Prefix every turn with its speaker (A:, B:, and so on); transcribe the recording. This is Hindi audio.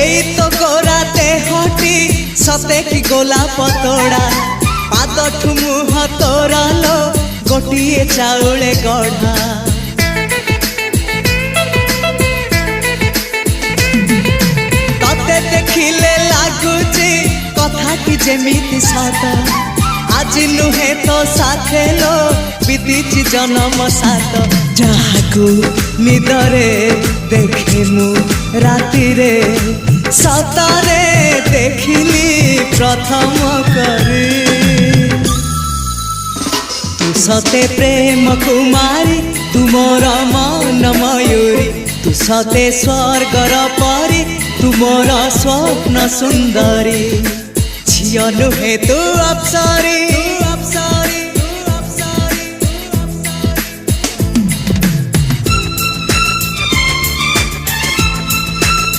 A: एई तो गोरा देहटी सते कि गोलाप तोड़ा पाद मुह तोरा लो गोटिए चाउले गढ़ा तते देखिले लागुची कथाटी जेमिति सत आज नुहे तो साथे लो बीतीची जन्म सात जहाकू निदरे देखे मु राति रे सतरे देखिली प्रथम करी तू सते प्रेम कुमारी तू मोर मन मयूरी तू सते स्वर्गर परी तू मोर स्वप्न सुंदरी झियो नुहे तू अप्सरी।